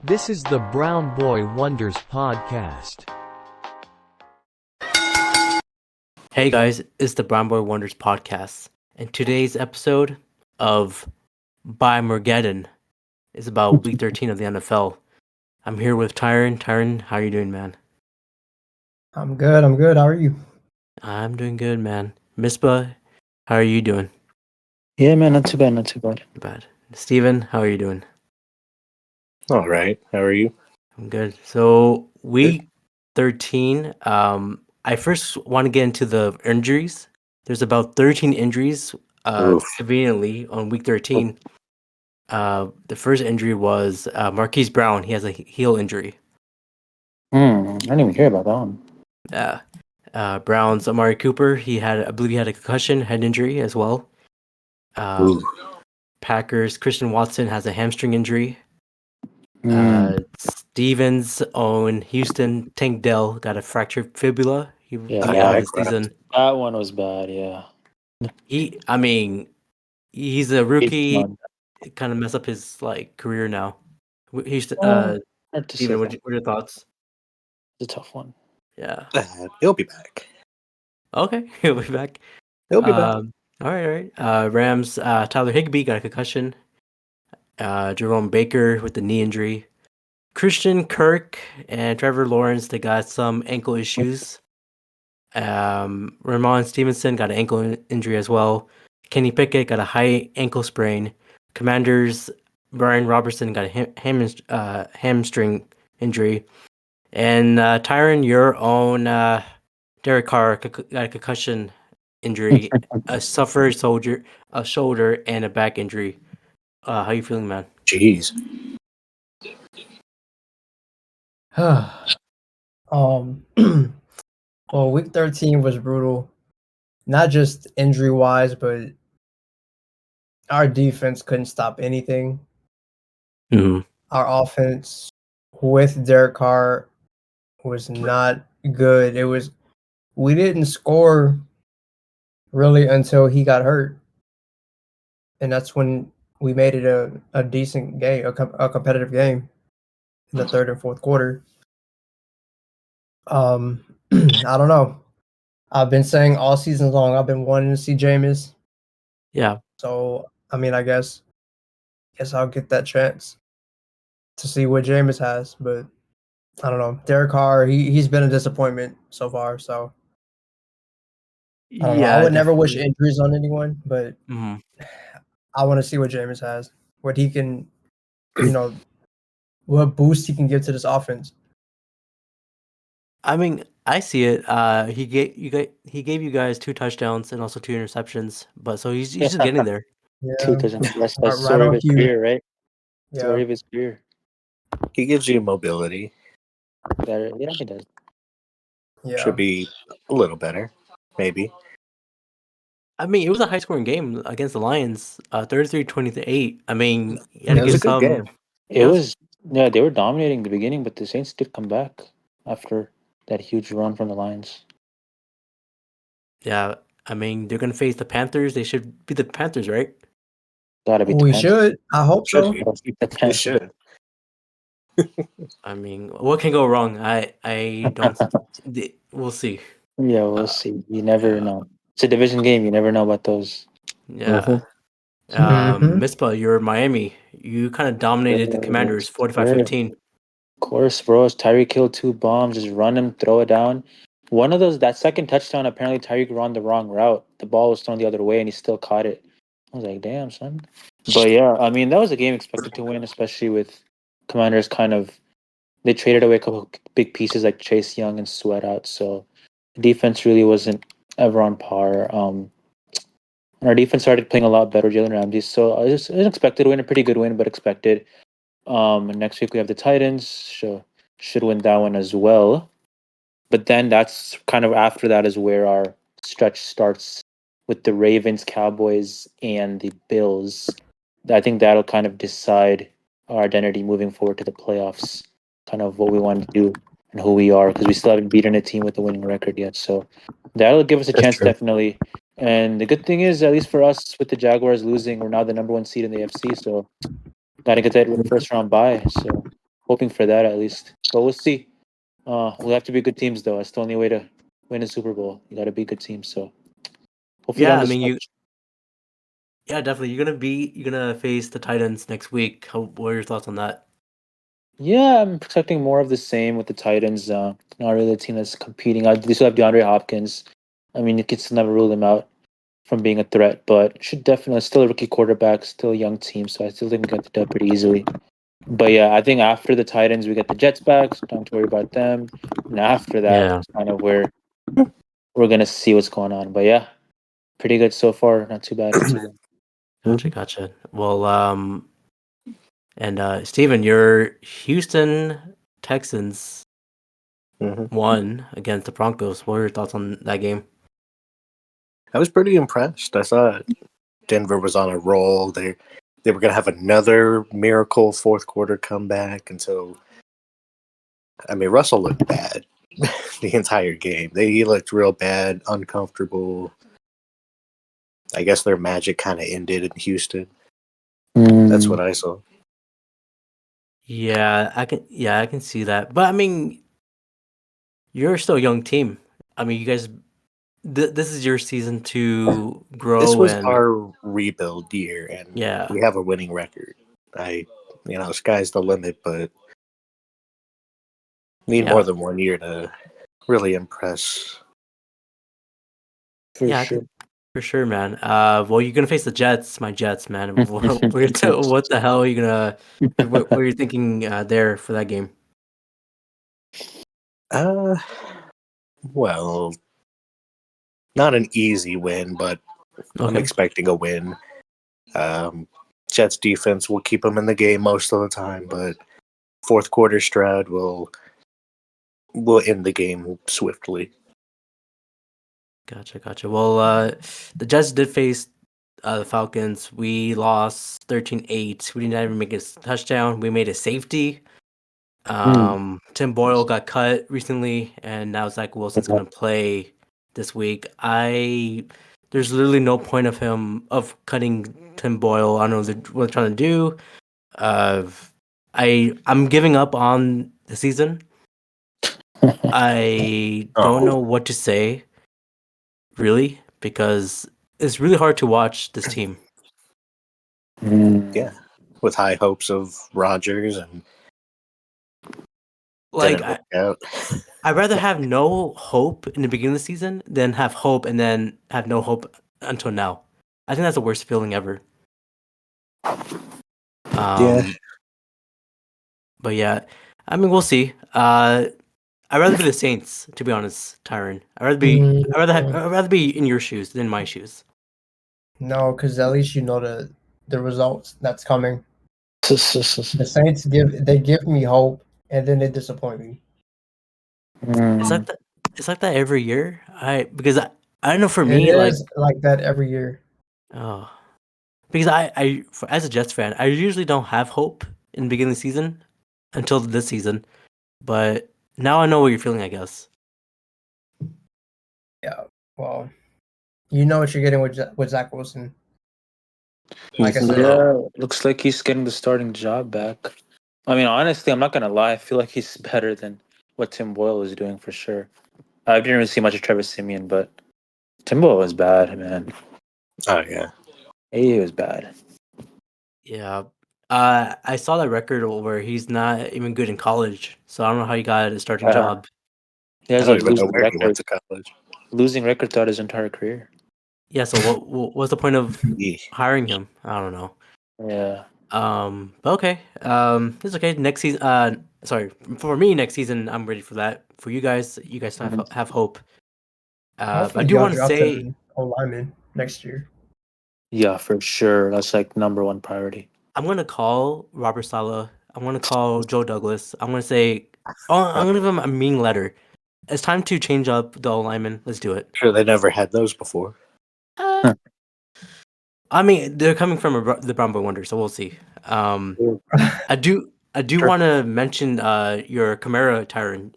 This is the Brown Boy Wonders podcast. Hey guys, it's the Brown Boy Wonders podcast, and today's episode of By Morgeddon is about Week 13 of the NFL. I'm here with Tyren. Tyren, how are you doing, man? I'm good. How are you? I'm doing good, man. Misbah, how are you doing? Yeah, man, not too bad. Not bad. Steven, how are you doing? All right. How are you? I'm good. So Week 13, I first want to get into the injuries. There's about 13 injuries, conveniently on Week 13. The first injury was Marquise Brown. He has a heel injury. I didn't even hear about that one. Brown's Amari Cooper. I believe he had a concussion, head injury as well. Packers Christian Watson has a hamstring injury. Stevens' own Houston Tank Dell got a fractured fibula. He out the season. That one was bad. Yeah. He's a rookie. It kind of messed up his career now. Steven, what are your thoughts? It's a tough one. Yeah. He'll be back. Okay, he'll be back. He'll be back. All right. Rams, Tyler Higbee got a concussion. Jerome Baker with the knee injury. Christian Kirk and Trevor Lawrence, they got some ankle issues. Ramon Stevenson got an ankle injury as well. Kenny Pickett got a high ankle sprain. Commanders, Brian Robertson got a hamstring injury. And Tyren, your own Derek Carr got a concussion injury, suffered a shoulder and a back injury. How you feeling, man? Jeez. Well, Week 13 was brutal. Not just injury-wise, but our defense couldn't stop anything. Mm-hmm. Our offense with Derek Carr was not good. We didn't score really until he got hurt. And that's when we made it a decent game, a competitive game in the third and fourth quarter. I don't know. I've been saying all season long, I've been wanting to see Jameis. Yeah. So, I guess I'll get that chance to see what Jameis has. But I don't know. Derek Carr, he's been a disappointment so far. So I don't know. I would never wish injuries on anyone, but I want to see what Jameis has, what he can, what boost he can give to this offense. I mean, I see it. He gave you guys 2 touchdowns and also 2 interceptions, but so he's just getting there. Yeah. 2 touchdowns. That's the story of his career, right? Yeah. Story of his career. He gives you mobility. Yeah, he does. Yeah. Should be a little better, maybe. I mean, it was a high-scoring game against the Lions, 33-28. I mean, it was a good game. It was, yeah, they were dominating in the beginning, but the Saints did come back after that huge run from the Lions. Yeah, I mean, they're going to face the Panthers. They should be the Panthers, right? Gotta be. We should. I hope so. We should. I mean, what can go wrong? I don't. We'll see. Yeah, we'll see. You never know. It's a division game. You never know about those. Yeah. Misbah, you're Miami. You kind of dominated the Commanders 45-15. Of course, bro. Tyreek killed 2 bombs. Just run him, throw it down. One of those, that second touchdown, apparently Tyreek ran the wrong route. The ball was thrown the other way, and he still caught it. I was like, damn, son. But yeah, I mean, that was a game expected to win, especially with Commanders they traded away a couple big pieces like Chase Young and Sweat out. So defense really wasn't ever on par. And our defense started playing a lot better, Jalen Ramsey. So I was expected to win, a pretty good win, but expected. Next week we have the Titans. Should win that one as well. But then that's kind of after that is where our stretch starts with the Ravens, Cowboys, and the Bills. I think that'll kind of decide our identity moving forward to the playoffs, kind of what we want to do and who we are, because we still haven't beaten a team with a winning record yet. So that'll give us a chance, definitely. And the good thing is, at least for us, with the Jaguars losing, we're now the number 1 seed in the AFC. So got to get that first round bye. So hoping for that at least. But we'll see. We'll have to be good teams though. That's the only way to win a Super Bowl. You got to be good teams. So hopefully Yeah, down I the mean stretch. yeah, definitely. You're gonna face the Titans next week. What are your thoughts on that? Yeah, I'm protecting more of the same with the Titans. Not really a team that's competing. They still have DeAndre Hopkins. I mean, you can still never rule them out from being a threat, but should definitely still a rookie quarterback, still a young team, so I still think we get the dub pretty easily. But yeah, I think after the Titans, we get the Jets back. So don't worry about them. And after that, Yeah. it's kind of where we're gonna see what's going on. But yeah, pretty good so far. Not too bad. Not too bad. Gotcha. Well, and Steven, your Houston Texans Mhm. won against the Broncos. What are your thoughts on that game? I was pretty impressed. I thought Denver was on a roll. They were going to have another miracle fourth quarter comeback until, I mean, Russell looked bad the entire game. He looked real bad, uncomfortable. I guess their magic kind of ended in Houston. That's what I saw. Yeah, I can see that. But I mean, you're still a young team. I mean, you guys this is your season to This grow was and our rebuild year, and yeah. we have a winning record. Sky's the limit, but need more Yeah. than 1 year to really impress. For Yeah, I sure. can for sure, man. Well, you're gonna face the Jets, my Jets, man. What the hell are you gonna what are you thinking there for that game? Uh, well, not an easy win, but I'm Okay. expecting a win. Um, Jets defense will keep them in the game most of the time, but fourth quarter Stroud will end the game swiftly. Gotcha. Well, the Jets did face the Falcons. We lost 13-8. We didn't even make a touchdown. We made a safety. Tim Boyle got cut recently, and now Zach Wilson's gonna play this week. There's literally no point of cutting Tim Boyle. I don't know what they're trying to do. I'm giving up on the season. I don't know what to say, really, because it's really hard to watch this team. Yeah, with high hopes of Rodgers and Like didn't work out. I'd rather have no hope in the beginning of the season than have hope and then have no hope until now. I think that's the worst feeling ever. Yeah, But yeah, I mean, we'll see. I'd rather be the Saints, to be honest, Tyren. I'd rather be in your shoes than my shoes. No, because at least you know the results that's coming. The Saints give me hope, and then they disappoint me. It's like that. It's like that every year. I don't know. For It me, like, is like that every year. oh, because as a Jets fan, I usually don't have hope in the beginning of the season until this season. But now I know what you're feeling, I guess. Yeah. Well, you know what you're getting with Zach Wilson. Like I said, Yeah, looks like he's getting the starting job back. I mean, honestly, I'm not gonna lie. I feel like he's better than what Tim Boyle is doing for sure. I didn't really see much of Trevor Simeon, but Tim Boyle was bad, man. oh yeah. He was bad. Yeah. I saw that record where he's not even good in college, so I don't know how he got a starting job. He I has a don't even know losing where he went record. to college. Losing record throughout his entire career. Yeah, so what's the point of Yeah. hiring him? I don't know. Yeah. But okay. It's okay. Next season. Sorry, for me, next season, I'm ready for that. For you guys have hope. I hopefully do y'all want to draft say an O lineman next year. Yeah, for sure. That's like number one priority. I'm gonna call Robert Saleh. I'm gonna call Joe Douglas. I'm gonna say, I'm gonna give him a mean letter. It's time to change up the alignment. Let's do it. Sure, they never had those before. Uh, I mean, they're coming from the Brown Boy Wonder, so we'll see. I do Sure. want to mention your Camara Tyren.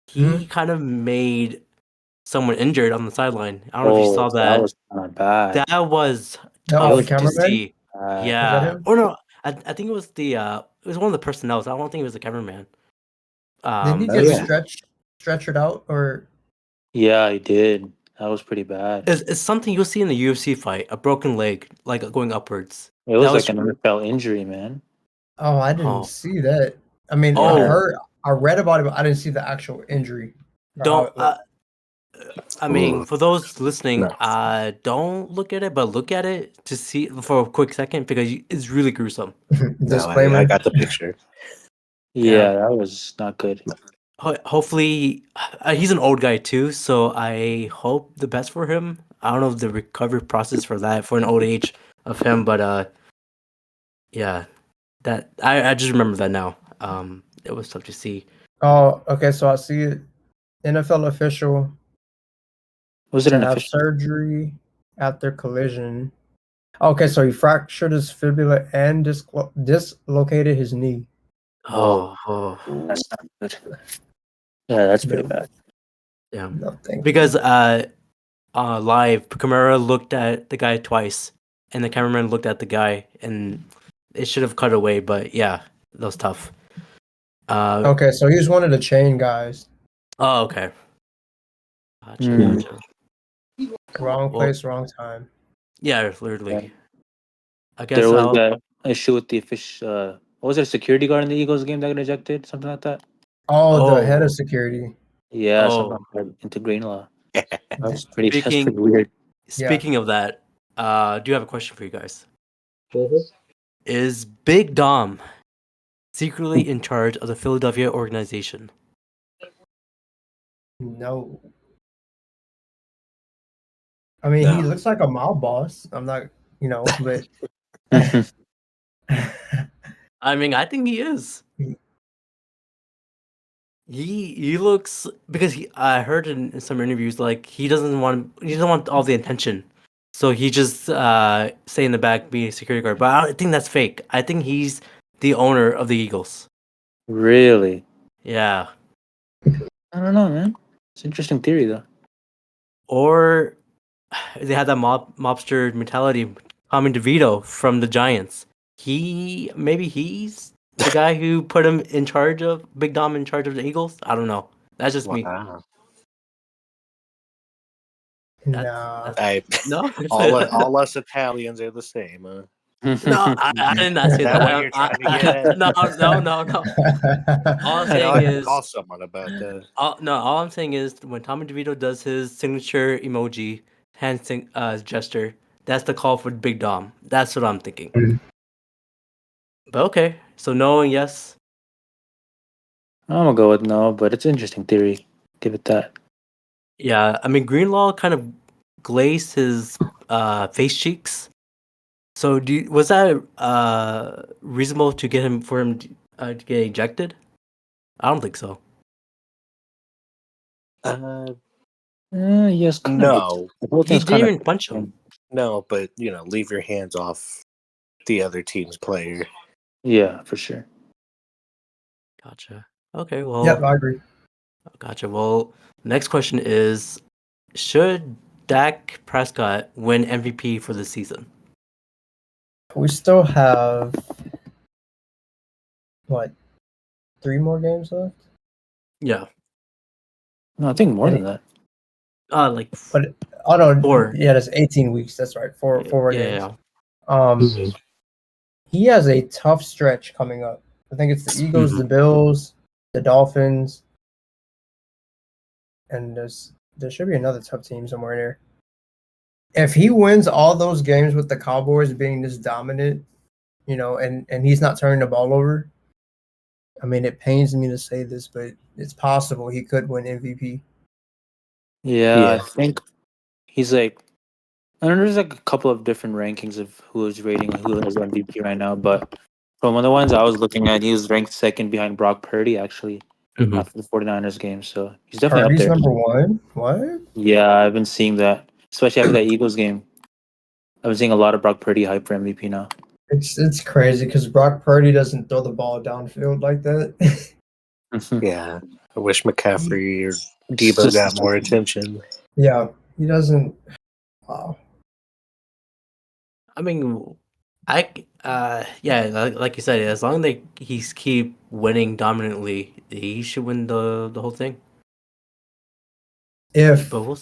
He kind of made someone injured on the sideline. I don't know if you saw That that. was kind of bad. That was That was the tough to cameraman. see. Bad. Was that Yeah. him? Or no, I think it was one of the personnel. I don't think it was the cameraman. Didn't he Oh, get yeah. stretchered out or? Yeah, he did. That was pretty bad. It's something you'll see in the UFC fight, a broken leg, like going upwards. It That was was like an NFL injury, man. Oh, I didn't oh see that. I mean, oh I read about it, but I didn't see the actual injury or how don't. it looked. I mean, Ugh. for those listening, No. don't look at it, but look at it to see for a quick second because it's really gruesome. No, I Disclaimer. got the picture. Yeah. Yeah, that was not good. Hopefully, he's an old guy too, so I hope the best for him. I don't know the recovery process for that for an old age of him, but yeah, that I just remember that now. It was tough to see. Oh, okay. So I see it. NFL official Was it to an have official? surgery after collision. Okay, so he fractured his fibula and dislocated his knee. Oh, Whoa, oh that's not good. Yeah, that's pretty No, bad. yeah, no, thank because you. live Camara looked at the guy twice, and the cameraman looked at the guy, and it should have cut away, but yeah, that was tough. Okay, so he was one of the chain guys. Oh, okay. Gotcha, Hmm. gotcha. Wrong Well, place, wrong time. yeah, Yeah. literally. I There guess was I'll. that issue with the fish. What was it, a security guard in the Eagles game that got ejected? Something like that? Oh, the head Oh, of security. Yeah, something oh. like that into Greenlaw. D- That's pretty Speaking weird. Yeah. speaking of that, do you have a question for you guys? Mhm. Is Big Dom secretly in charge of the Philadelphia organization? No. I mean, he No. looks like a mob boss. I'm not, but I mean, I think he is. He looks because I heard in some interviews like he doesn't want all the attention, so he just stay in the back be a security guard. But I think that's fake. I think he's the owner of the Eagles. Really? Yeah, I don't know, man. It's an interesting theory, though. or they had that mobster mentality. Tommy DeVito from the Giants. Maybe he's the guy who put him in charge of Big Dom in charge of the Eagles. I don't know. That's just me. Wow. nah. That's I no. all us Italians are the same, huh? No, I did not Is say that that. what you're trying to get at? No, no, no, no. All I'm I know saying I can is, call someone about that. all I'm saying is when Tommy DeVito does his signature emoji gesture, that's the call for Big Dom. That's what I'm thinking. But okay, so no and yes. I'm gonna go with no, but it's an interesting theory. Give it that. Yeah, I mean Greenlaw kind of glazed his face cheeks. So was that reasonable to get him to get ejected? I don't think so. Yes, kind of. No, The whole He thing's didn't kind of. even punch him. no, but leave your hands off the other team's player. Yeah, for sure. Gotcha. Okay, Yep, well, I agree. gotcha. Well, next question is, should Dak Prescott win MVP for the season? We still have what, 3 more games left? Yeah. No, I think more And than that. Like but oh no, 4. yeah, that's 18 weeks. That's right. Four Yeah, more yeah, games. yeah. He has a tough stretch coming up. I think it's the Eagles, Mhm. the Bills, the Dolphins, and there should be another tough team somewhere in there. If he wins all those games with the Cowboys being this dominant, and he's not turning the ball over, I mean, it pains me to say this, but it's possible he could win MVP. Yeah, I Yeah. think he's like. I know there's like a couple of different rankings of who is rating who has MVP right now, but from one of the ones I was looking at, he was ranked second behind Brock Purdy actually Mhm. after the 49ers game. So he's definitely up Purdy's there. number one. What? Yeah, I've been seeing that, especially after that Eagles game. I've been seeing a lot of Brock Purdy hype for MVP now. It's crazy because Brock Purdy doesn't throw the ball downfield like that. Yeah. I wish McCaffrey or Debo got more attention. Yeah, he doesn't. Wow. I mean, Yeah, like you said, as long as he's keep winning dominantly, he should win the whole thing. If But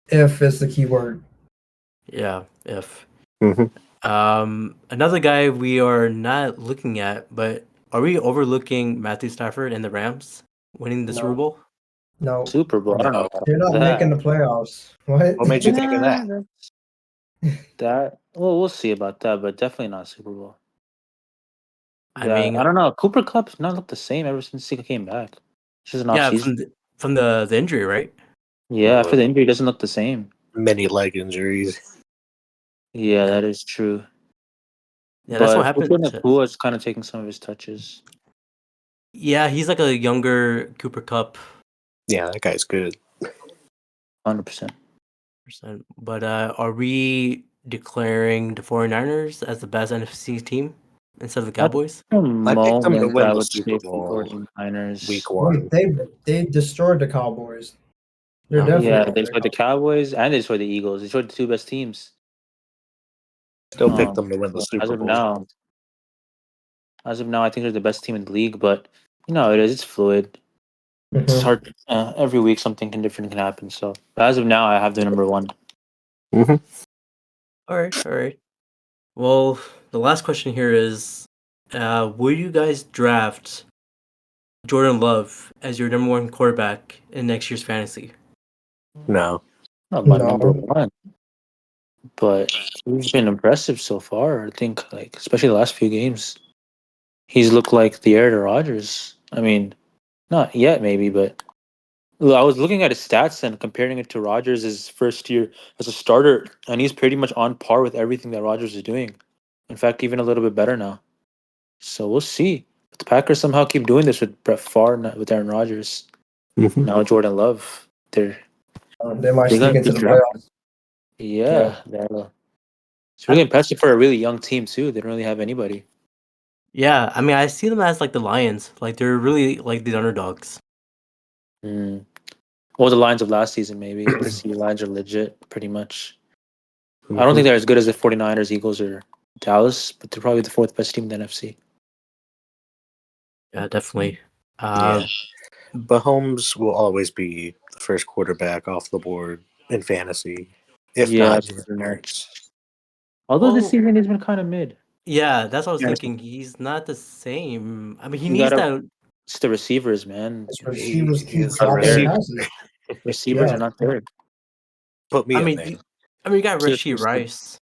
is the key word. yeah, if Mhm. another guy we are not looking at, but are we overlooking Matthew Stafford and the Rams winning the Super No, Bowl? no, Super Bowl. I don't know No. about they're not making the that. playoffs. What? What made you think of that? That well, we'll see about that, but definitely not Super Bowl. I That mean, I don't know. Cooper Cup's not looked the same ever since he came back. It's just an off yeah, season. from the injury, right? Yeah, after the injury, it doesn't look the same. Many leg injuries. Yeah, Yeah, that is true. yeah, that's what But happened. Puka Nakua is kind of taking some of his touches. Yeah, he's like a younger Cooper Cup. Yeah, that guy's good. 100%. But are we declaring the 49ers as the best NFC team instead of the At Cowboys? the I picked them to moment, win I the would Super say Bowl 49ers. week one. Wait, they destroyed the Cowboys. They're No. definitely Yeah, better they than destroyed the Cowboys and they destroyed the Eagles. They destroyed the two best teams. Still picked them to win the But Super Bowl. as of now, I think they're the best team in the league. But you know, it is. It's fluid. It's Mhm. hard. Every week, something different can happen. So, but as of now, I have the number one. Mm-hmm. All right, all right. Well, the last question here is, will you guys draft Jordan Love as your number one quarterback in next year's fantasy? No. Not my number No, one, but he's been impressive so far. I think, like especially the last few games, he's looked like the heir to Rodgers. I mean, not yet, maybe, but I was looking at his stats and comparing it to Rodgers' first year as a starter, and he's pretty much on par with everything that Rodgers is doing. In fact, even a little bit better now. So we'll see. If the Packers somehow keep doing this with Brett Favre, not with Aaron Rodgers, Mm-hmm. now Jordan Love, they might they sneak got a into good the draft. playoffs. Yeah. Yeah, it's really impressive for a really young team too. They don't really have anybody. Yeah, I mean, I see them as like the Lions. Like they're really like the underdogs. Mm. Well, the lines of last season, maybe. This year, lines are legit, pretty much. I don't think they're as good as the 49ers, Eagles, or Dallas, but they're probably the fourth best team in the NFC. Yeah, definitely. Yeah. Um, But Holmes will always be the first quarterback off the board in fantasy, if Yeah, not pretty yards. much. Although this well, season he's been kind of mid. yeah, that's what I was Yeah, thinking. He's not the same. I mean, he you needs gotta. that. It's the receivers, man. His receivers He keep is the Not dropping there. receiver. passes. Receivers are Yeah. not there. Put me I in mean, there. you got Just Rasheed missed it. Rice,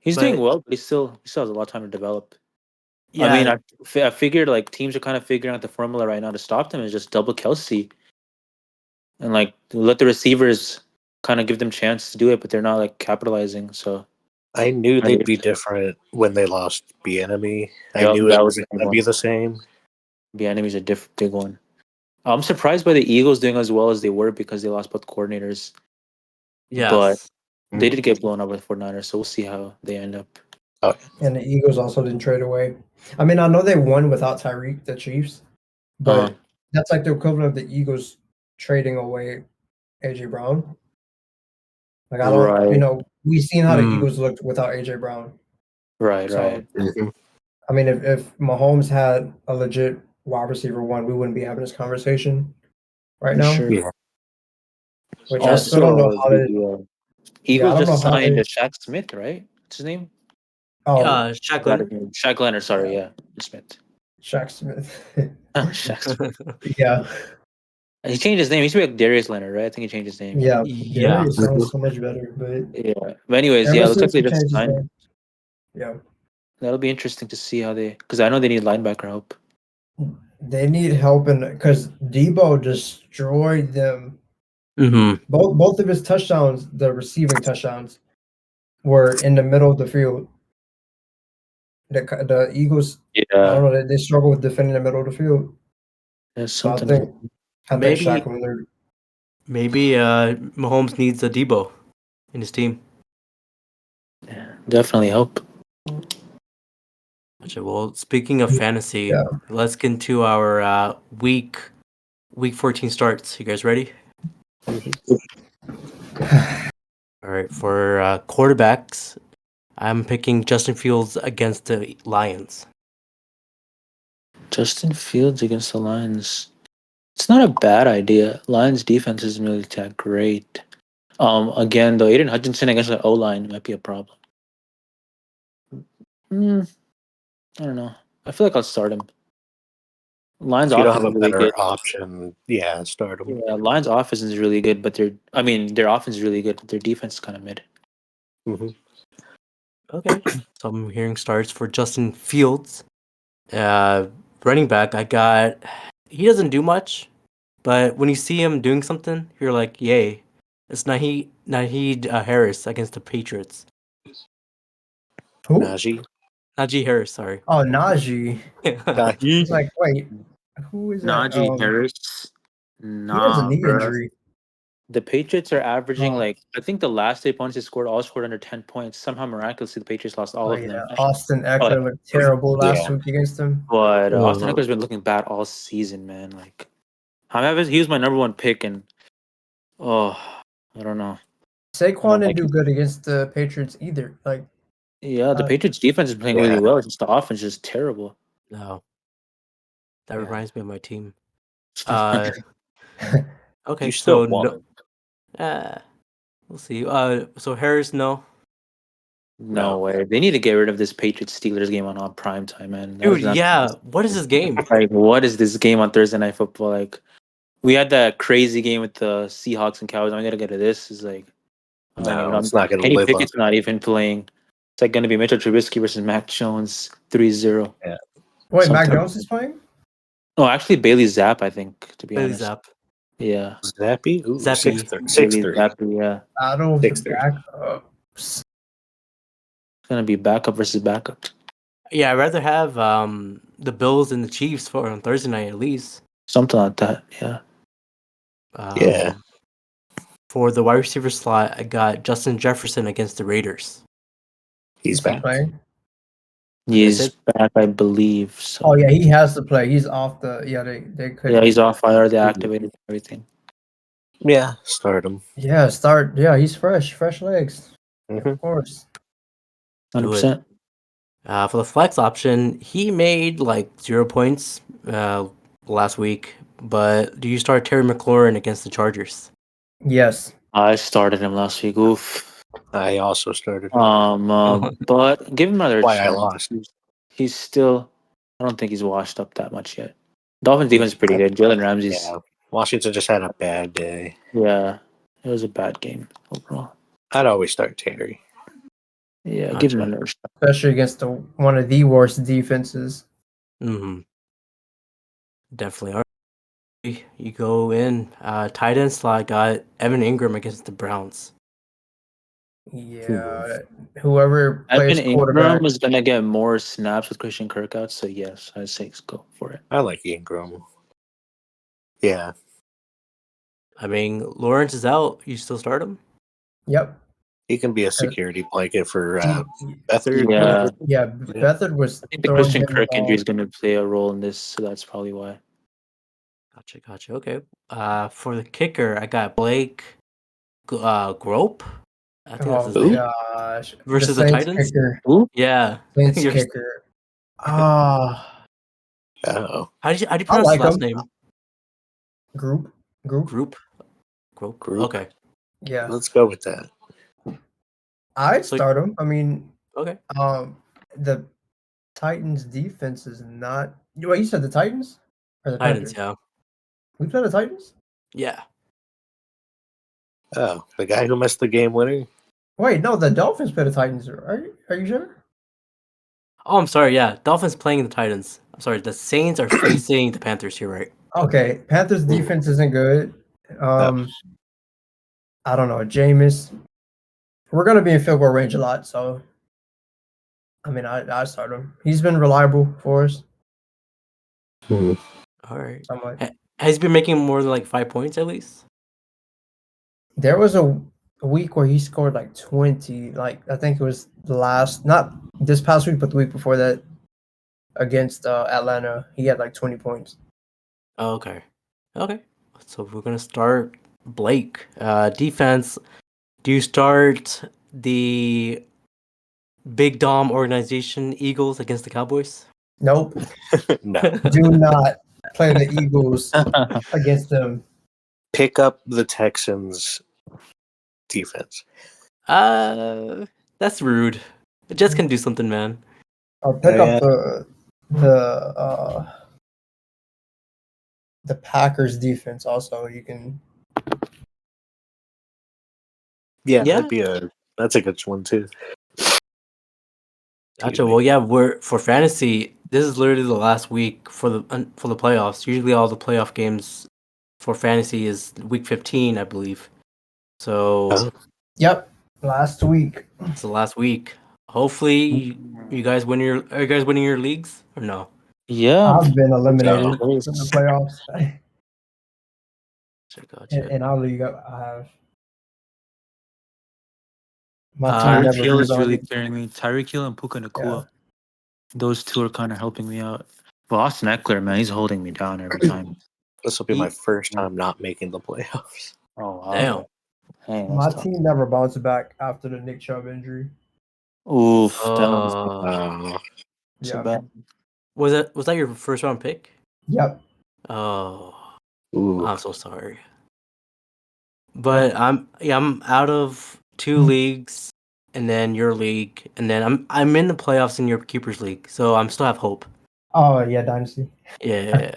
He's doing but well, but he still has a lot of time to develop. I mean, yeah, I figured like teams are kind of figuring out the formula right now to stop them is just double Kelsey and like let the receivers kind of give them chance to do it, but they're not like capitalizing. So I knew I they'd did. be different when they lost enemy. I Yup, knew it that was wasn't the big going to be one. the same. The enemy's a big one. I'm surprised by the Eagles doing as well as they were because they lost both coordinators, but yes, they did get blown up by the 49ers, so we'll see how they end up. Oh, And the Eagles also didn't trade away. I mean, I know they won without Tyreek, the Chiefs, Uh, but that's like the equivalent of the Eagles trading away AJ Brown. Like I don't, right, we've seen how the mm, Eagles looked without AJ Brown. right. So I mean, if Mahomes had a legit wide receiver one, we wouldn't be having this conversation right For now. sure. yeah. Which I still don't know Also, how to. Eagles I don't know just how signed they. Shaq Smith, right? What's his name? Oh, I got his Shaq name. Shaq Leonard. Sorry, yeah, yeah, Smith. Shaq Smith. Shaq Smith. Leonard. Yeah, He changed his name. He used to be like Darius Leonard, right? I think he changed his name. yeah. Yeah, Darius sounds so much better, but Yeah. But anyways, yeah, ever it looks like since they he just changed his signed. name, yeah, That'll be interesting to see how they, because I know they need linebacker help. they need help, and because Debo destroyed them. hmm Both of his touchdowns, the receiving touchdowns, were in the middle of the field. The Eagles, I don't Yeah, know, they struggle with defending the middle of the field. there's So something. I think Shaq maybe Leonard. maybe Mahomes needs a Debo in his team. Yeah, definitely help. Gotcha. Well, speaking of fantasy, Yeah. let's get into our week 14 starts. You guys ready? All right, for quarterbacks, I'm picking Justin Fields against the Lions. Justin Fields against the Lions. It's not a bad idea. Lions defense isn't really that great. Again though, Aiden Hutchinson against the O line might be a problem. I don't know. I feel like I'll start him. Lions If you don't offense have is a really good. better option, yeah, start them. Yeah, Lions offense is really good, but their offense is really good, but their defense is kind of mid. Hmm. Okay. So I'm hearing starts for Justin Fields. Running back, he doesn't do much, but when you see him doing something, you're like, yay. It's Naheed Harris against the Patriots. Who? Najee. Najee Harris, sorry. Oh, Najee. I Najee. was like, wait, who is that? Najee Harris. He has a Nah, knee bruh. injury. The Patriots are averaging Oh, I think the last 8 points they scored all scored under 10 points. Somehow miraculously the Patriots lost all oh of yeah, them. Austin But Eckler looked terrible last Yeah. week against him. Austin Mhm. Eckler's been looking bad all season, man. However, he was my number one pick, and oh, I don't know. I Saquon don't didn't like do it. good against the Patriots either. Like, Yeah, the uh, Patriots defense is playing really Yeah. well. Just the offense is terrible. No, that Yeah. reminds me of my team. Uh, okay, You still so won. no, we'll see. So Harris, no. No No. way. They need to get rid of this Patriots Steelers game on prime time, man. That Dude, is not yeah. What is this game? what is this game on Thursday Night Football? We had that crazy game with the Seahawks and Cowboys. I'm gonna get to this. Is I don't even No, know. it's not going to Kenny live up. Pickett's not even playing. It's gonna be Mitchell Trubisky versus Mac Jones 3-0. Yeah. wait, Mac Sometime. Jones is playing? No, actually Bailey Zapp, I think, to be Bailey honest. Zapp. Yeah. Zappy? Ooh, Zappy. 6-3. Bailey 6-3. Zapp, yeah. Battle of the 6-3. backups. It's gonna be backup versus backup. Yeah, I'd rather have the Bills and the Chiefs for on Thursday night at least. Something like that, yeah. Yeah. For the wide receiver slot, I got Justin Jefferson against the Raiders. He's Is he back. playing? They He's said, back, I believe. So Oh yeah, he has to play. He's off the. Yeah, they couldn't. yeah, he's off IR, they Mhm. activated everything. Yeah, start him. Yeah, start. Yeah, he's fresh legs. Hmm. Of course. do it. 100%. For the flex option, he made 0 points last week. But do you start Terry McLaurin against the Chargers? Yes. I started him last week. Oof. I also started. But give him another Why I chance. lost. He's still. I don't think he's washed up that much yet. Dolphins defense is pretty good. Jalen Ramsey's. Yeah. Washington just had a bad day. Yeah, it was a bad game overall. I'd always start Terry. Yeah, give him Gotcha. another shot. Especially against one of the worst defenses. Mm-hmm. Definitely. All right. You go in. Tight end slot got Evan Ingram against the Browns. Yeah. Whoever Evan plays quarterback. Ingram is gonna get more snaps with Christian Kirk out, so yes, I'd say go for it. I like Ingram. Yeah. I mean, Lawrence is out. You still start him? Yep. He can be a security blanket for He- Beathard. Yeah, yeah, Beathard was I think the throwing Christian him the Kirk injury ball. is gonna play a role in this, so that's probably why. Gotcha. Okay. For the kicker, I got Blake Grope. I think that's Oh his name. gosh. Versus the the Saints Titans? kicker. Who? Yeah. Saints You're- kicker. Ah, Oh. How do you I pronounce like his last him. name? Group. Grope. Group. Okay. Yeah. Let's go with that. I'd So start him. I mean, okay. the Titans defense is not. Wait, you said the Titans or the Titans, Panthers? yeah. We play the Titans. Yeah. Oh, the guy who missed the game winner? Wait, no, the Dolphins play the Titans. Are you sure? Oh, I'm sorry. Yeah. Dolphins playing the Titans. I'm sorry. The Saints are facing the Panthers here, right? Okay, Panthers defense isn't good. Oh. I don't know, Jameis. We're gonna be in field goal range a lot, so I mean, I start him. He's been reliable for us All right. somewhat. Has he been making more than 5 points at least? There was a week where he scored 20. I think it was the last, not this past week, but the week before that against Atlanta. He had 20 points. Oh, okay. Okay. So we're gonna start Blake. Defense. Do you start the Big Dom organization Eagles against the Cowboys? Nope. No. Do not play the Eagles against them. Pick up the Texans defense. That's rude. The Jets can do something, man. Or pick Yeah. up the Packers defense. Also, you can. Yeah, Yeah. that's a good one too. Gotcha. Well, yeah, we're for fantasy. This is literally the last week for the playoffs. Usually, all the playoff games for fantasy is week 15, I believe. So Oh. Yep. Last week. it's the last week. Hopefully, you guys win your. Are you guys winning your leagues or no? Yeah. I've been eliminated No. from the playoffs. Gotcha. In our league, I have. My team Uh, Tyreek never Hill is really rebounded. carrying me. Tyreek Hill and Puka Yeah. Nakua. Those two are kind of helping me out. But Austin Eckler, man, he's holding me down every time. This will be my He- first time not making the playoffs. Oh, wow. damn. Hey, that's My tough. team never bounced back after the Nick Chubb injury. Oof, that was so Yeah. bad. Was that your first round pick? Yep. Oh, Ooh. I'm so sorry. But I'm out of 2 leagues, and then your league, and then I'm in the playoffs in your keepers league, so I'm still have hope. Oh yeah, Dynasty. Yeah.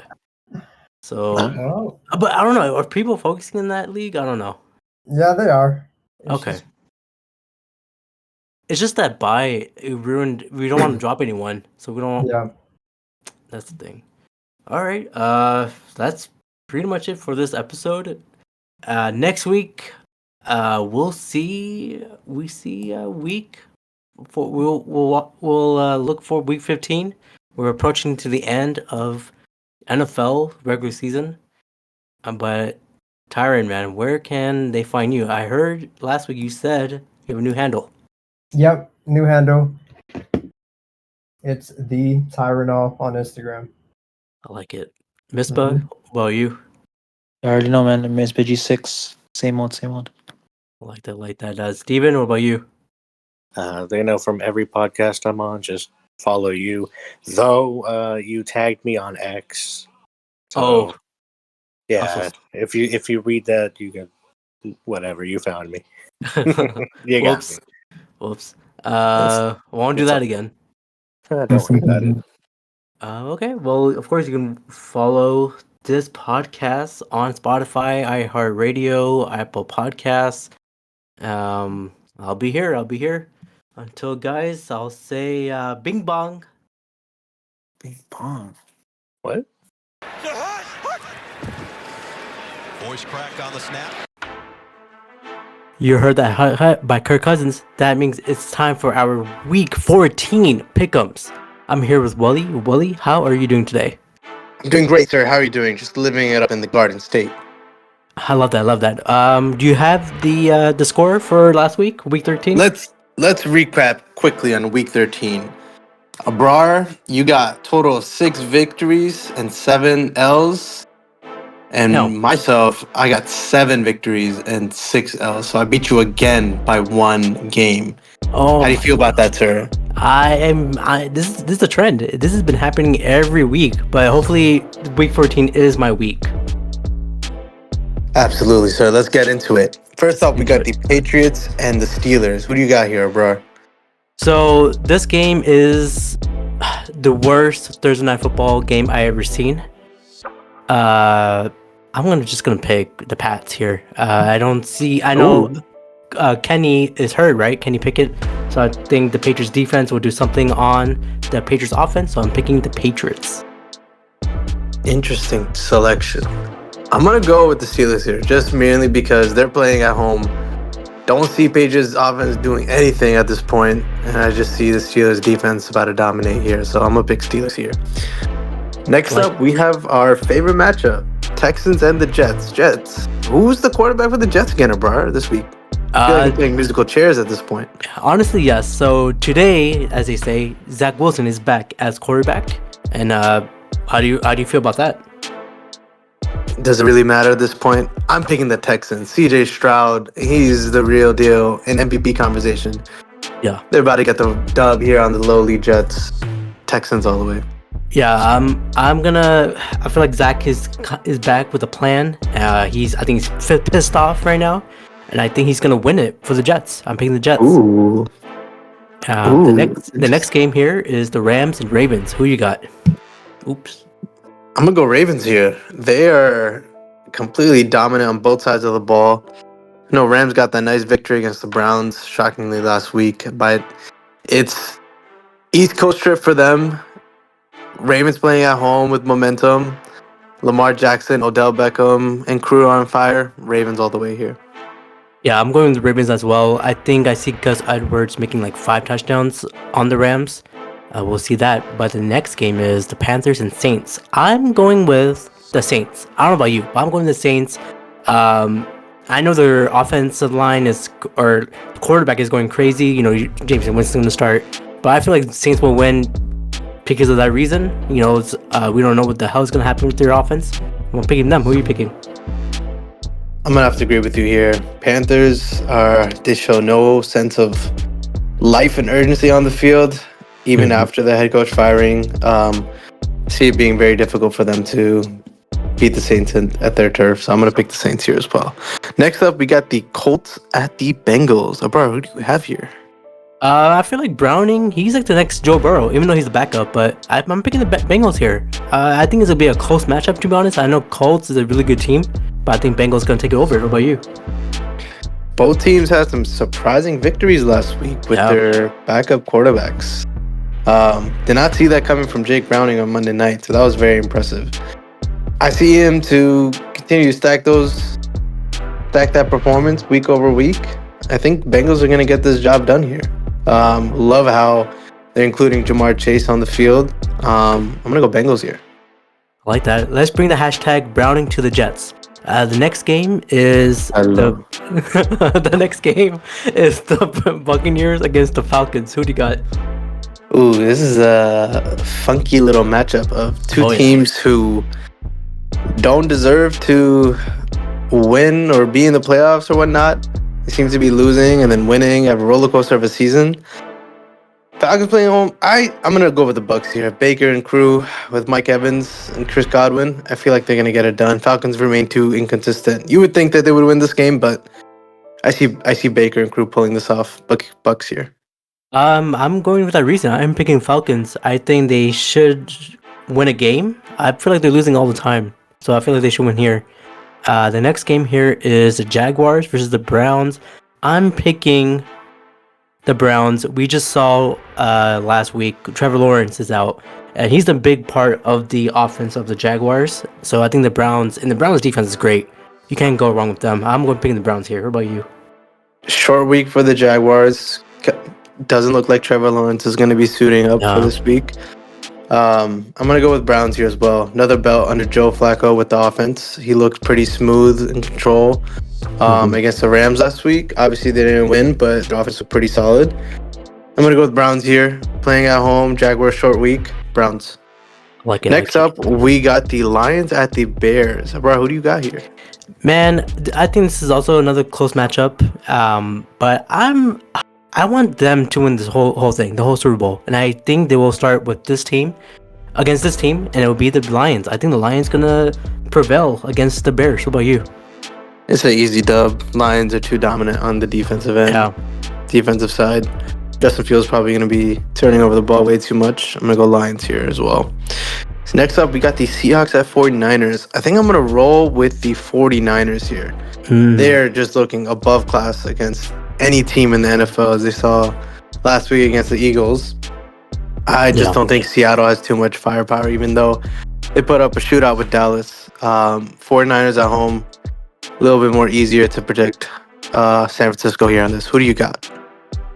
So, Oh. but I don't know. Are people focusing in that league? I don't know. Yeah, they are. It's Okay. just- It's just that buy it ruined. We don't want to drop anyone, so we don't. yeah. That's the thing. All right. That's pretty much it for this episode. Next week, we'll see. We see a week. We'll look for week 15. We're approaching to the end of NFL regular season. But Tyren, man, where can they find you? I heard last week you said you have a new handle. Yep. New handle. It's the Tyrenol on Instagram. I like it. Misbah, well, you. I already know, man. Misbah G6. Same old, same old. I like that. Like that. Steven, what about you? They know from every podcast I'm on, just follow you. Though you tagged me on X. So Oh, yeah, if you read that, you can whatever, you found me. You got me. Whoops. Won't do it's that okay. again. Don't worry about it. Okay. Well, of course, you can follow this podcast on Spotify, iHeartRadio, Apple Podcasts. I'll be here. Until guys, I'll say bing bong. Bing pong. What? Voice crack on the snap. You heard that hut by Kirk Cousins. That means it's time for our week 14 pickems. I'm here with Wally. Wally, how are you doing today? I'm doing great, sir. How are you doing? Just living it up in the Garden State. I love that. Do you have the score for last week, week 13? Let's recap quickly on week 13. Abrar, you got total of 6 victories and 7 L's. And No. myself, I got 7 victories and 6 L's. So I beat you again by 1 game. Oh, How do you feel about that, sir? This is a trend. This has been happening every week, but hopefully week 14 is my week. Absolutely, sir. Let's get into it. First off, we got the Patriots and the Steelers. Who do you got here, Abrar? So this game is the worst Thursday night football game I ever seen. I'm just gonna pick the Pats here. I know Kenny is hurt, right? Kenny Pickett. So I think the Patriots defense will do something on the Patriots offense. So I'm picking the Patriots. Interesting selection. I'm going to go with the Steelers here, just mainly because they're playing at home. Don't see Patriots offense doing anything at this point, and I just see the Steelers defense about to dominate here, so I'm going to pick Steelers here. Next up, we have our favorite matchup, Texans and the Jets. Jets. Who's the quarterback for the Jets again, Abrar, this week? I feel like I'm playing musical chairs at this point. Honestly, yes. So today, as they say, Zach Wilson is back as quarterback. And how do you feel about that? Does it really matter at this point? I'm picking the Texans. CJ Stroud, he's the real deal in MVP conversation. Yeah. They're about to get the dub here on the lowly Jets. Texans all the way. Yeah, I feel like Zach is back with a plan. I think he's pissed off right now, and I think he's gonna win it for the Jets. I'm picking the Jets. Ooh. The next game here is the Rams and Ravens. Who you got? Oops. I'm gonna go Ravens here. They are completely dominant on both sides of the ball. No, Rams got that nice victory against the Browns, shockingly last week, but it's East Coast trip for them. Ravens playing at home with momentum. Lamar Jackson, Odell Beckham, and crew are on fire. Ravens all the way here. Yeah, I'm going with the Ravens as well. I think I see Gus Edwards making like 5 touchdowns on the Rams. We'll see that. But the next game is the Panthers and Saints. I'm going with the Saints. I don't know about you, but I'm going with the Saints. I know their offensive line or quarterback is going crazy. You know, James Winston going to start. But I feel like the Saints will win because of that reason. You know, we don't know what the hell is going to happen with their offense. I'm picking them. Who are you picking? I'm gonna have to agree with you here. Panthers they show no sense of life and urgency on the field, even after the head coach firing. See it being very difficult for them to beat the Saints at their turf. So I'm gonna pick the Saints here as well. Next up, we got the Colts at the Bengals. Abrar, who do you have here? I feel like Browning, he's like the next Joe Burrow, even though he's the backup, but I'm picking the Bengals here. I think it's going to be a close matchup, to be honest. I know Colts is a really good team, but I think Bengals going to take it over. What about you? Both teams had some surprising victories last week with their backup quarterbacks. Did not see that coming from Jake Browning on Monday night, so that was very impressive. I see him to continue to stack that performance week over week. I think Bengals are going to get this job done here. Love how they're including Jamar Chase on the field. I'm going to go Bengals here. I like that. Let's bring the hashtag Browning to the Jets. The next game is the next game is the Buccaneers against the Falcons. Who do you got? Ooh, this is a funky little matchup of two teams who don't deserve to win or be in the playoffs or whatnot. They seem to be losing and then winning. Have a roller coaster of a season. Falcons playing home. I'm gonna go with the Bucs here. Baker and crew with Mike Evans and Chris Godwin. I feel like they're gonna get it done. Falcons remain too inconsistent. You would think that they would win this game, but I see Baker and crew pulling this off. Bucs here. I'm going with that reason. I'm picking Falcons. I think they should win a game. I feel like they're losing all the time, so I feel like they should win here. The next game here is the Jaguars versus the Browns. I'm picking the Browns. We just saw last week Trevor Lawrence is out, and he's the big part of the offense of the Jaguars. So I think the Browns defense is great. You can't go wrong with them. I'm going to pick the Browns here. What about you? Short week for the Jaguars. Doesn't look like Trevor Lawrence is going to be suiting up for this week. I'm going to go with Browns here as well. Another belt under Joe Flacco with the offense. He looked pretty smooth in control against the Rams last week. Obviously, they didn't win, but the offense was pretty solid. I'm going to go with Browns here. Playing at home, Jaguars short week, Browns. Like it. Next up, we got the Lions at the Bears. Bro, who do you got here? Man, I think this is also another close matchup. But I want them to win this whole thing, the whole Super Bowl. And I think they will start with this team against this team, and it will be the Lions. I think the Lions gonna prevail against the Bears. What about you? It's an easy dub. Lions are too dominant on the defensive end. Defensive side. Justin Fields probably going to be turning over the ball way too much. I'm going to go Lions here as well. So next up, we got the Seahawks at 49ers. I think I'm going to roll with the 49ers here. They're just looking above class against any team in the NFL, as they saw last week against the Eagles. I just don't think Seattle has too much firepower, even though they put up a shootout with Dallas. 49ers at home, a little bit more easier to predict. San Francisco here on this. Who do you got?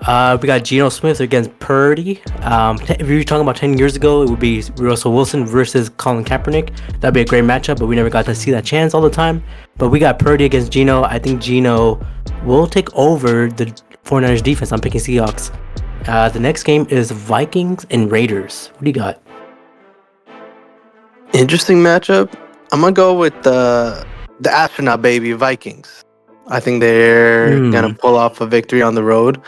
We got Geno Smith against Purdy. If you were talking about 10 years ago, it would be Russell Wilson versus Colin Kaepernick. That'd be a great matchup, but we never got to see that chance all the time. But we got Purdy against Geno. I think Geno will take over the 49ers defense. I'm picking Seahawks. The next game is Vikings and Raiders. What do you got? Interesting matchup. I'm going to go with the astronaut baby Vikings. I think they're going to pull off a victory on the road.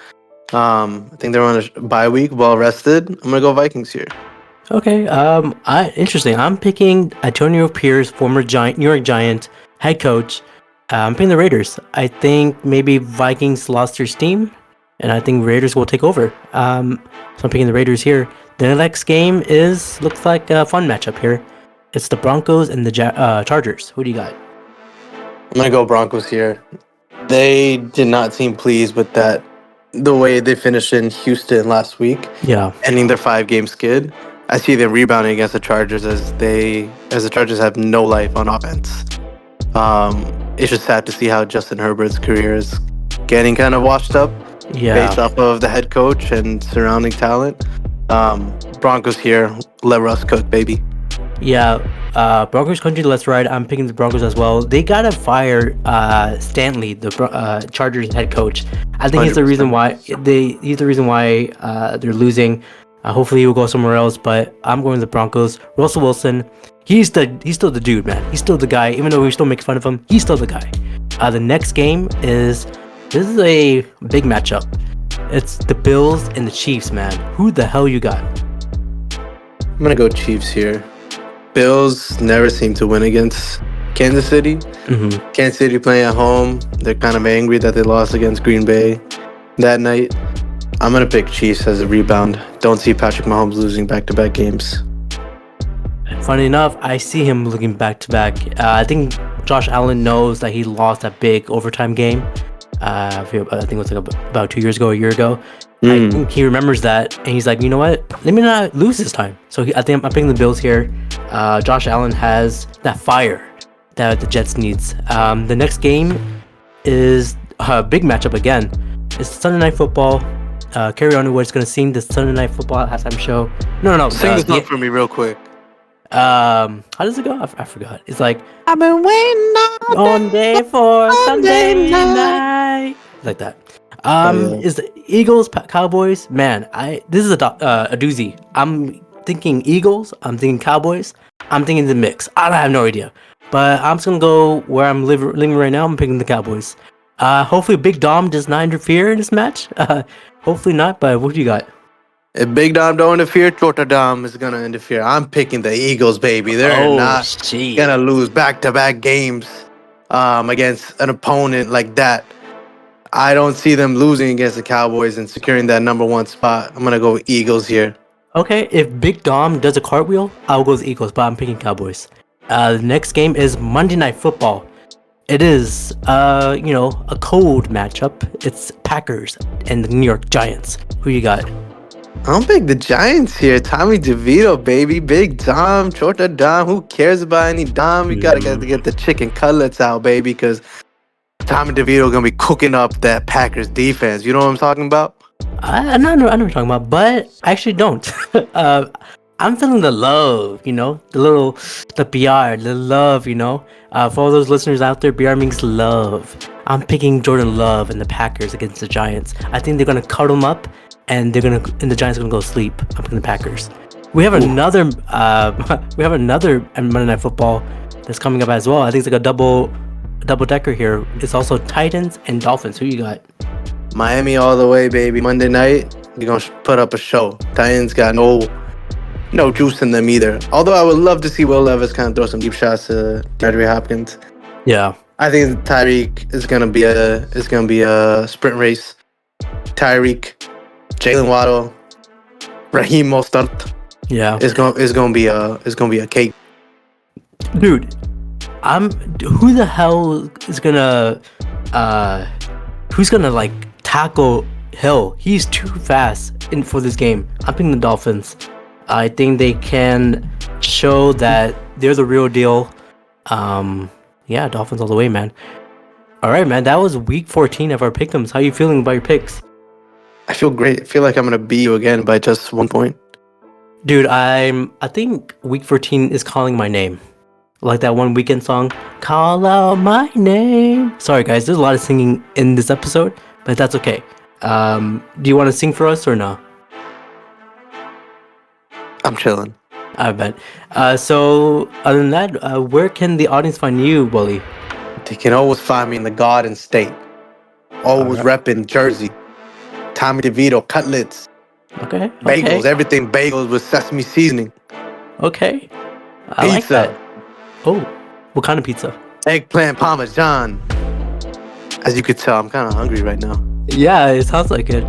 I think they're on a bye week, well rested. I'm gonna go Vikings here. Okay. Interesting. I'm picking Antonio Pierce, former New York Giant head coach. I'm picking the Raiders. I think maybe Vikings lost their steam, and I think Raiders will take over. So I'm picking the Raiders here. The next game looks like a fun matchup here. It's the Broncos and the Chargers. Who do you got? I'm gonna go Broncos here. They did not seem pleased with the way they finished in Houston last week, Yeah. ending their 5-game skid. I see them rebounding against the Chargers as the Chargers have no life on offense. It's just sad to see how Justin Herbert's career is getting kind of washed up based off of the head coach and surrounding talent. Broncos here, let Russ cook, baby. Yeah, Broncos country, let's ride. I'm picking the Broncos as well. They gotta fire Stanley, the Chargers head coach. I think he's the reason why they're losing. Hopefully he will go somewhere else, but I'm going to the Broncos. Russell Wilson, he's still the dude, man. He's still the guy. Even though we still make fun of him, he's still the guy. The next game is a big matchup. It's the Bills and the Chiefs, man. Who the hell you got? I'm gonna go Chiefs here. Bills never seem to win against Kansas City. Mm-hmm. Kansas City playing at home. They're kind of angry that they lost against Green Bay that night. I'm going to pick Chiefs as a rebound. Don't see Patrick Mahomes losing back-to-back games. Funny enough, I see him looking back-to-back. I think Josh Allen knows that he lost that big overtime game. I think it was like about 2 years ago, a year ago. I think he remembers that, and he's like, you know what? Let me not lose this time. So I think I'm picking the Bills here. Josh Allen has that fire that the Jets needs. The next game is a big matchup again. It's Sunday Night Football. Carrie Underwood's gonna sing the Sunday Night Football halftime show. No. Sing this song for me real quick. How does it go? I forgot. It's like, I've been waiting on day for Sunday night. Like that. Is the Eagles Cowboys? Man, this is a doozy. I'm thinking Eagles. I'm thinking Cowboys. I'm thinking the mix. I have no idea, but I'm just gonna go where I'm living right now. I'm picking the Cowboys. Hopefully Big Dom does not interfere in this match. Hopefully not. But what do you got? If Big Dom don't interfere, Chota Dom is gonna interfere. I'm picking the Eagles, baby. They're not gonna lose back-to-back games against an opponent like that. I don't see them losing against the Cowboys and securing that number 1 spot. I'm gonna go with Eagles here. Okay, if Big Dom does a cartwheel, I'll go with the Eagles, but I'm picking Cowboys. The next game is Monday Night Football. It is, a cold matchup. It's Packers and the New York Giants. Who you got? I'm picking the Giants here. Tommy DeVito, baby. Big Dom, Chota Dom. Who cares about any Dom? You gotta get the chicken cutlets out, baby, because Tommy DeVito gonna be cooking up that Packers defense. You know what I'm talking about? I know what you're talking about, but I actually don't. I'm feeling the love, the BR, the love, For all those listeners out there, BR means love. I'm picking Jordan Love and the Packers against the Giants. I think they're gonna cut them up, and the Giants are gonna go sleep. I'm picking the Packers. We have another Monday Night Football that's coming up as well. I think it's like a double decker here. It's also Titans and Dolphins. Who you got? Miami all the way, baby. Monday night, you're gonna put up a show. Titans got no juice in them either. Although I would love to see Will Levis kind of throw some deep shots to DeAndre Hopkins. Yeah, I think Tyreek is gonna be a sprint race. Tyreek, Jalen Waddle, Raheem Mostert. Yeah, it's gonna be a cake. Dude, who the hell is gonna like tackle Hill? He's too fast for this game. I'm picking the Dolphins. I think they can show that they're the real deal. Dolphins all the way, man. All right, man. That was week 14 of our pickems. How you feeling about your picks? I feel great. I feel like I'm gonna beat you again by just 1 point. Dude, I think week 14 is calling my name. Like that one Weekend song, Call Out My Name. Sorry, guys. There's a lot of singing in this episode, but that's okay. Do you want to sing for us or no? I'm chilling. I bet. So, other than that, where can the audience find you, Wally? They can always find me in the Garden State. Always repping Jersey. Tommy DeVito cutlets, Okay. bagels, everything bagels with sesame seasoning, Okay. I like pizza, that. Oh, what kind of pizza? eggplant parmesan. As you could tell, I'm kind of hungry right now. Yeah, it sounds like it.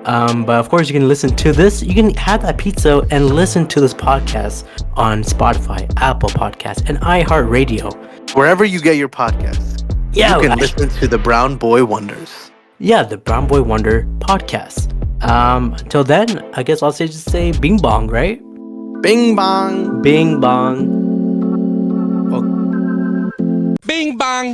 But of course, you can listen to this. You can have that pizza and listen to this podcast on Spotify, Apple Podcasts, and iHeartRadio. Wherever you get your podcasts, Yeah, you can listen to the Brown Boy Wonders. Yeah, the Brown Boy Wonder podcast. Until then, I guess I'll just say bing bong, right? Bing bong. Bing bong. Bing bang.